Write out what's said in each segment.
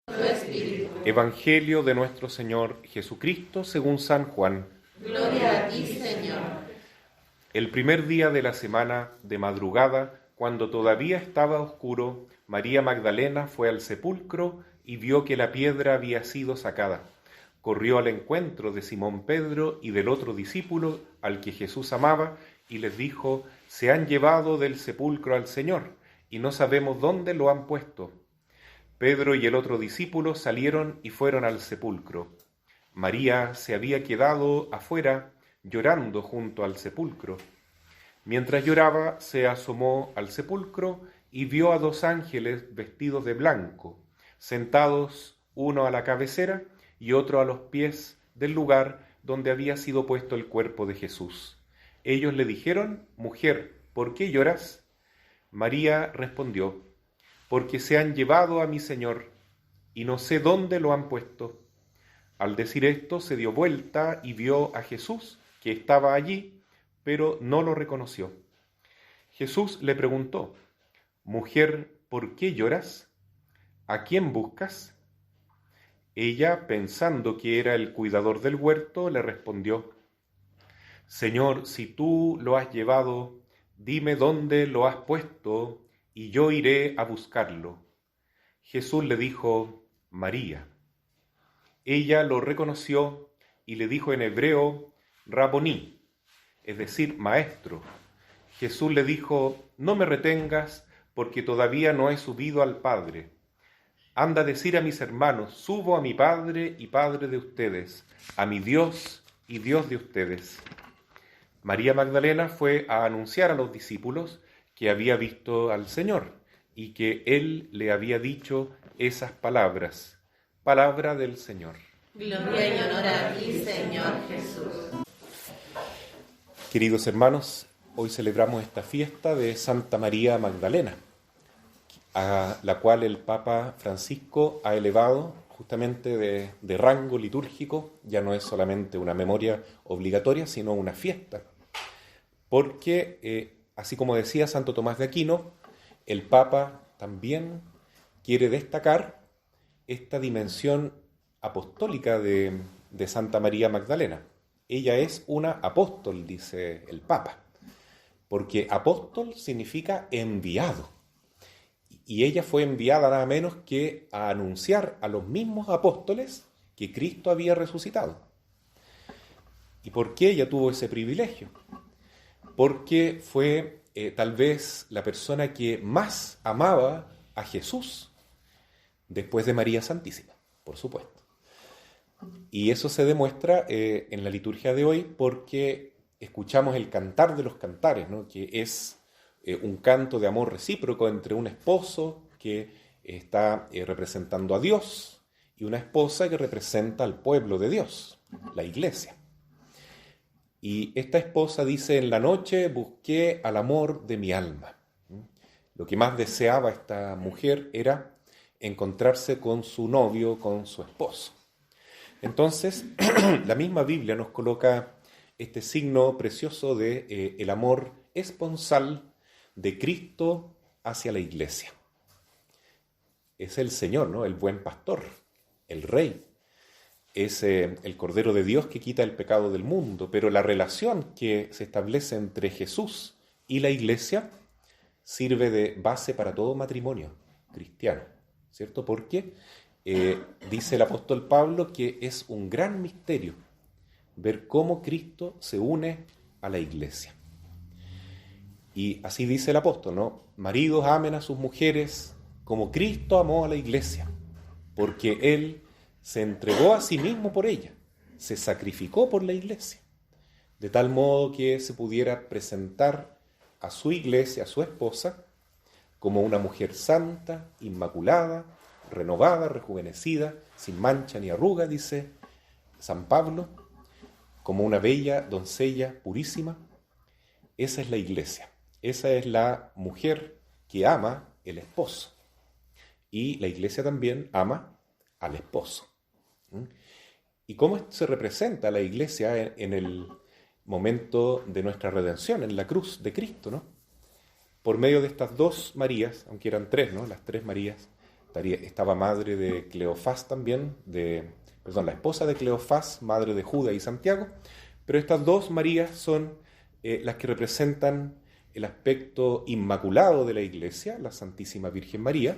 tu espíritu. Evangelio de nuestro Señor Jesucristo según San Juan. Gloria a ti, Señor. El primer día de la semana, de madrugada, cuando todavía estaba oscuro, María Magdalena fue al sepulcro y vio que la piedra había sido sacada. Corrió al encuentro de Simón Pedro y del otro discípulo al que Jesús amaba y les dijo: «Se han llevado del sepulcro al Señor y no sabemos dónde lo han puesto». Pedro y el otro discípulo salieron y fueron al sepulcro. María se había quedado afuera llorando junto al sepulcro. Mientras lloraba, se asomó al sepulcro y vio a dos ángeles vestidos de blanco, sentados uno a la cabecera y otro a los pies del lugar donde había sido puesto el cuerpo de Jesús. Ellos le dijeron: «Mujer, ¿por qué lloras?». María respondió: «Porque se han llevado a mi Señor, y no sé dónde lo han puesto». Al decir esto, se dio vuelta y vio a Jesús, que estaba allí, pero no lo reconoció. Jesús le preguntó: «Mujer, ¿por qué lloras? ¿A quién buscas?». Ella, pensando que era el cuidador del huerto, le respondió: «Señor, si tú lo has llevado, dime dónde lo has puesto, y yo iré a buscarlo». Jesús le dijo: «María». Ella lo reconoció y le dijo en hebreo: «Raboní», es decir, maestro. Jesús le dijo: «No me retengas, porque todavía no he subido al Padre. Anda a decir a mis hermanos: subo a mi Padre y Padre de ustedes, a mi Dios y Dios de ustedes». María Magdalena fue a anunciar a los discípulos que había visto al Señor y que Él le había dicho esas palabras. Palabra del Señor. Gloria y honor a ti, Señor Jesús. Queridos hermanos, hoy celebramos esta fiesta de Santa María Magdalena, a la cual el Papa Francisco ha elevado justamente de rango litúrgico. Ya no es solamente una memoria obligatoria, sino una fiesta. Porque, así como decía Santo Tomás de Aquino, el Papa también quiere destacar esta dimensión apostólica de Santa María Magdalena. Ella es una apóstol, dice el Papa, porque apóstol significa enviado. Y ella fue enviada nada menos que a anunciar a los mismos apóstoles que Cristo había resucitado. ¿Y por qué ella tuvo ese privilegio? Porque fue tal vez la persona que más amaba a Jesús, después de María Santísima, por supuesto. Y eso se demuestra en la liturgia de hoy porque escuchamos el cantar de los cantares, ¿no? Que es un canto de amor recíproco entre un esposo que está representando a Dios y una esposa que representa al pueblo de Dios, la iglesia. Y esta esposa dice: «En la noche busqué al amor de mi alma». Lo que más deseaba esta mujer era encontrarse con su novio, con su esposo. Entonces, la misma Biblia nos coloca este signo precioso de el amor esponsal de Cristo hacia la iglesia. Es el Señor, ¿no? El buen pastor, el Rey. Es el Cordero de Dios que quita el pecado del mundo, pero la relación que se establece entre Jesús y la iglesia sirve de base para todo matrimonio cristiano, ¿cierto? Porque dice el apóstol Pablo que es un gran misterio ver cómo Cristo se une a la iglesia. Y así dice el apóstol, ¿no? «Maridos, amen a sus mujeres como Cristo amó a la iglesia, porque Él se entregó a sí mismo por ella, se sacrificó por la iglesia, de tal modo que se pudiera presentar a su iglesia, a su esposa, como una mujer santa, inmaculada, renovada, rejuvenecida, sin mancha ni arruga», dice San Pablo, como una bella doncella purísima. Esa es la iglesia, esa es la mujer que ama el esposo. Y la iglesia también ama al esposo. ¿Y cómo se representa la iglesia en el momento de nuestra redención, en la cruz de Cristo, ¿no? Por medio de estas dos Marías, aunque eran tres, ¿no? Las tres Marías, Estaba madre de Cleofás también, la esposa de Cleofás, madre de Judas y Santiago, pero estas dos Marías son las que representan el aspecto inmaculado de la Iglesia, la Santísima Virgen María,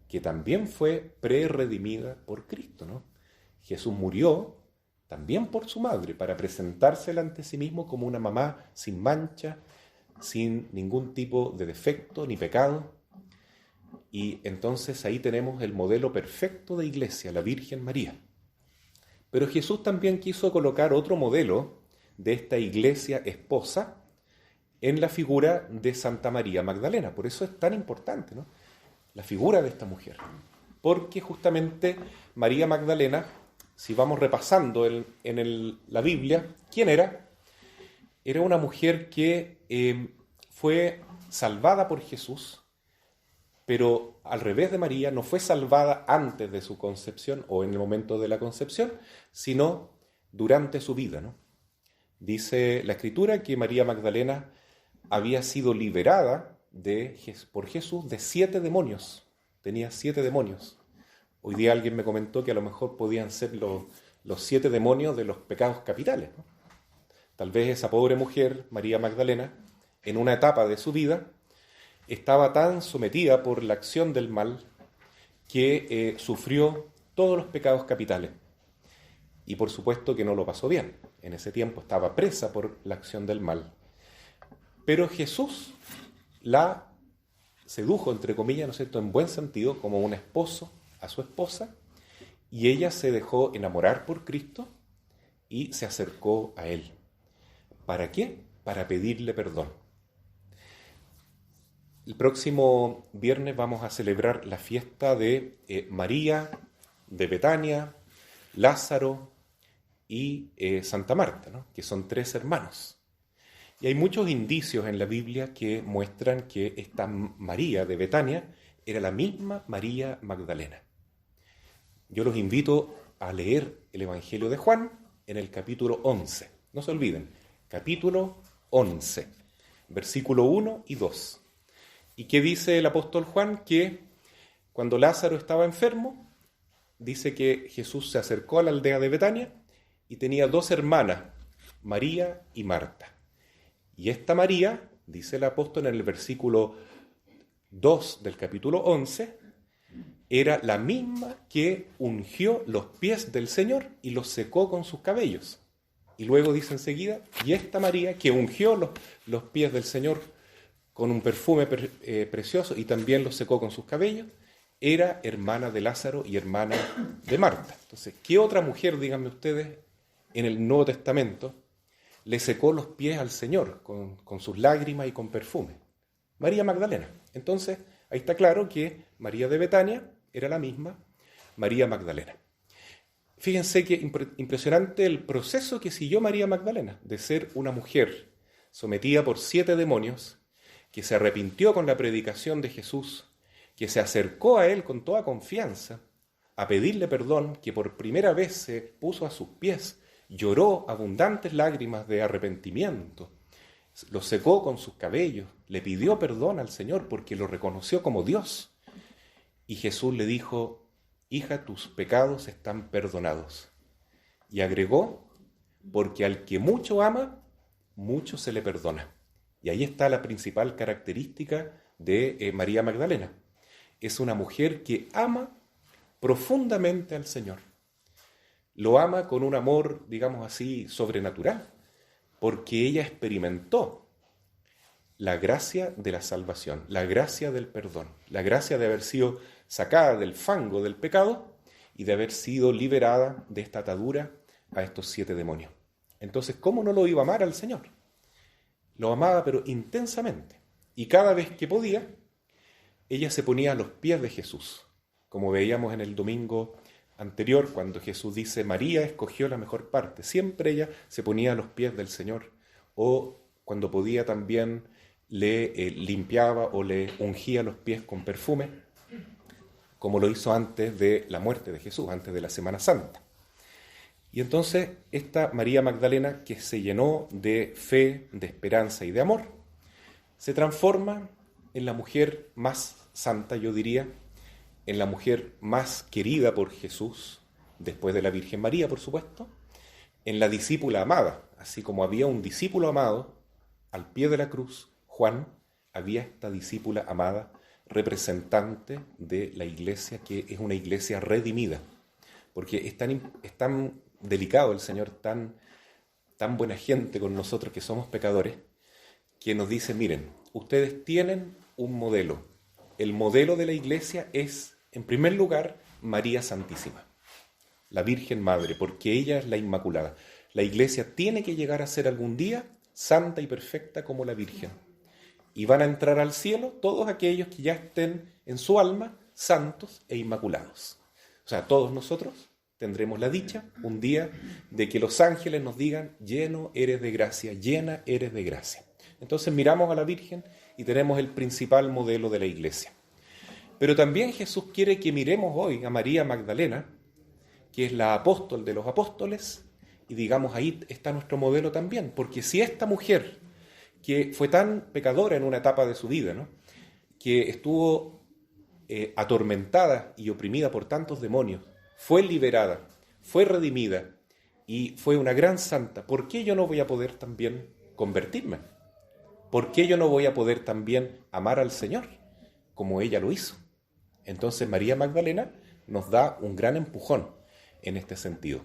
que también fue pre-redimida por Cristo, ¿no? Jesús murió también por su madre, para presentársela ante sí mismo como una mamá sin mancha, sin ningún tipo de defecto ni pecado. Y entonces ahí tenemos el modelo perfecto de iglesia, la Virgen María. Pero Jesús también quiso colocar otro modelo de esta iglesia esposa en la figura de Santa María Magdalena. Por eso es tan importante, ¿no?, la figura de esta mujer. Porque justamente María Magdalena, si vamos repasando la Biblia, ¿quién era? Era una mujer que fue salvada por Jesús, pero al revés de María, no fue salvada antes de su concepción o en el momento de la concepción, sino durante su vida, ¿no? Dice la Escritura que María Magdalena había sido liberada por Jesús de 7 demonios. Tenía 7 demonios. Hoy día alguien me comentó que a lo mejor podían ser los 7 demonios de los pecados capitales, ¿no? Tal vez esa pobre mujer, María Magdalena, en una etapa de su vida, estaba tan sometida por la acción del mal que sufrió todos los pecados capitales. Y por supuesto que no lo pasó bien. En ese tiempo estaba presa por la acción del mal. Pero Jesús la sedujo, entre comillas, ¿no es cierto?, en buen sentido, como un esposo a su esposa, y ella se dejó enamorar por Cristo y se acercó a Él. ¿Para qué? Para pedirle perdón. El próximo viernes vamos a celebrar la fiesta de María, de Betania, Lázaro y Santa Marta, ¿no?, que son 3 hermanos. Y hay muchos indicios en la Biblia que muestran que esta María de Betania era la misma María Magdalena. Yo los invito a leer el Evangelio de Juan en el capítulo 11. No se olviden, capítulo 11, versículo 1 y 2. ¿Y qué dice el apóstol Juan? Que cuando Lázaro estaba enfermo, dice que Jesús se acercó a la aldea de Betania y tenía 2 hermanas, María y Marta. Y esta María, dice el apóstol en el versículo 2 del capítulo 11, era la misma que ungió los pies del Señor y los secó con sus cabellos. Y luego dice enseguida, y esta María que ungió los pies del Señor con un perfume precioso y también los secó con sus cabellos, era hermana de Lázaro y hermana de Marta. Entonces, ¿qué otra mujer, díganme ustedes, en el Nuevo Testamento le secó los pies al Señor con sus lágrimas y con perfume? María Magdalena. Entonces, ahí está claro que María de Betania era la misma María Magdalena. Fíjense que impresionante el proceso que siguió María Magdalena, de ser una mujer sometida por 7 demonios, que se arrepintió con la predicación de Jesús, que se acercó a Él con toda confianza, a pedirle perdón, que por primera vez se puso a sus pies, lloró abundantes lágrimas de arrepentimiento, lo secó con sus cabellos, le pidió perdón al Señor porque lo reconoció como Dios. Y Jesús le dijo, hija, tus pecados están perdonados. Y agregó, porque al que mucho ama, mucho se le perdona. Y ahí está la principal característica de María Magdalena. Es una mujer que ama profundamente al Señor. Lo ama con un amor, digamos así, sobrenatural, porque ella experimentó la gracia de la salvación, la gracia del perdón, la gracia de haber sido sacada del fango del pecado y de haber sido liberada de esta atadura a estos 7 demonios. Entonces, ¿cómo no lo iba a amar al Señor? Lo amaba, pero intensamente. Y cada vez que podía, ella se ponía a los pies de Jesús, como veíamos en el domingo anterior, cuando Jesús dice, María escogió la mejor parte. Siempre ella se ponía a los pies del Señor, o cuando podía también le limpiaba o le ungía los pies con perfume, como lo hizo antes de la muerte de Jesús, antes de la Semana Santa. Y entonces esta María Magdalena, que se llenó de fe, de esperanza y de amor, se transforma en la mujer más santa, yo diría, en la mujer más querida por Jesús, después de la Virgen María, por supuesto, en la discípula amada. Así como había un discípulo amado al pie de la cruz, Juan, había esta discípula amada, representante de la iglesia, que es una iglesia redimida. Porque es tan delicado el Señor, tan buena gente con nosotros que somos pecadores, que nos dice, miren, ustedes tienen un modelo. El modelo de la iglesia es, en primer lugar, María Santísima, la Virgen Madre, porque ella es la Inmaculada. La iglesia tiene que llegar a ser algún día santa y perfecta como la Virgen. Y van a entrar al cielo todos aquellos que ya estén en su alma santos e inmaculados. O sea, todos nosotros tendremos la dicha un día de que los ángeles nos digan, lleno eres de gracia, llena eres de gracia. Entonces miramos a la Virgen y tenemos el principal modelo de la iglesia. Pero también Jesús quiere que miremos hoy a María Magdalena, que es la apóstol de los apóstoles, y digamos, ahí está nuestro modelo también, porque si esta mujer, que fue tan pecadora en una etapa de su vida, ¿no?, que estuvo atormentada y oprimida por tantos demonios, fue liberada, fue redimida y fue una gran santa, ¿por qué yo no voy a poder también convertirme? ¿Por qué yo no voy a poder también amar al Señor como ella lo hizo? Entonces María Magdalena nos da un gran empujón en este sentido,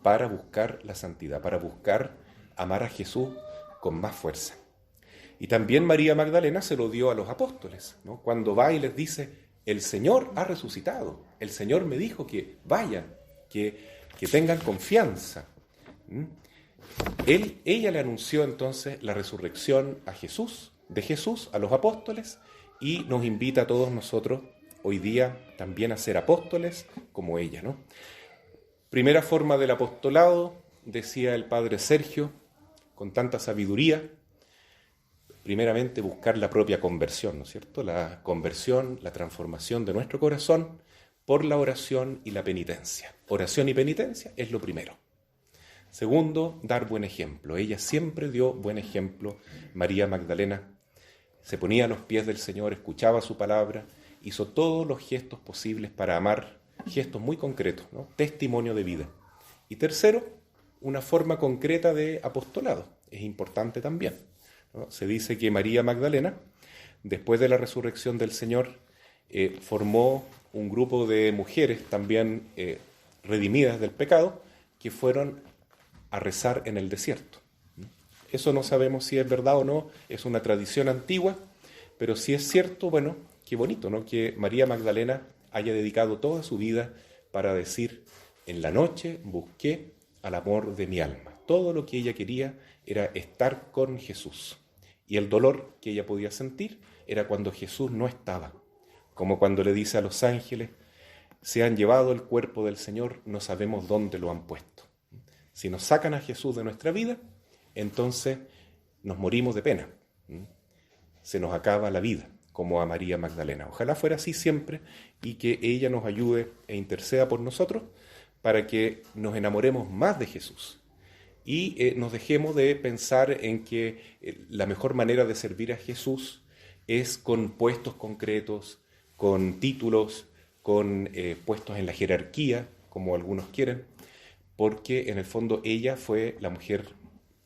para buscar la santidad, para buscar amar a Jesús con más fuerza. Y también María Magdalena se lo dio a los apóstoles, ¿no? Cuando va y les dice, el Señor ha resucitado, el Señor me dijo que vayan, que tengan confianza. Ella le anunció entonces la resurrección de Jesús a los apóstoles, y nos invita a todos nosotros hoy día también a ser apóstoles como ella, ¿no? Primera forma del apostolado, decía el padre Sergio, con tanta sabiduría, primeramente buscar la propia conversión, ¿no es cierto? La conversión, la transformación de nuestro corazón por la oración y la penitencia. Oración y penitencia es lo primero. Segundo, dar buen ejemplo. Ella siempre dio buen ejemplo. María Magdalena se ponía a los pies del Señor, escuchaba su palabra, hizo todos los gestos posibles para amar, gestos muy concretos, ¿no? Testimonio de vida. Y tercero, una forma concreta de apostolado. Es importante también, ¿no? Se dice que María Magdalena, después de la resurrección del Señor, formó un grupo de mujeres también redimidas del pecado, que fueron a rezar en el desierto. Eso no sabemos si es verdad o no, es una tradición antigua, pero si es cierto, bueno, qué bonito, ¿no?, que María Magdalena haya dedicado toda su vida para decir, en la noche busqué al amor de mi alma. Todo lo que ella quería era estar con Jesús. Y el dolor que ella podía sentir era cuando Jesús no estaba. Como cuando le dice a los ángeles, se han llevado el cuerpo del Señor, no sabemos dónde lo han puesto. Si nos sacan a Jesús de nuestra vida, entonces nos morimos de pena. Se nos acaba la vida, como a María Magdalena. Ojalá fuera así siempre y que ella nos ayude e interceda por nosotros para que nos enamoremos más de Jesús y nos dejemos de pensar en que la mejor manera de servir a Jesús es con puestos concretos, con títulos, con puestos en la jerarquía, como algunos quieren, porque en el fondo ella fue la mujer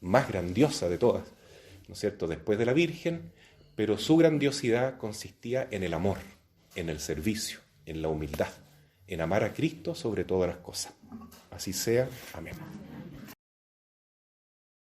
más grandiosa de todas, ¿no es cierto?, después de la Virgen, pero su grandiosidad consistía en el amor, en el servicio, en la humildad, en amar a Cristo sobre todas las cosas. Así sea. Amén.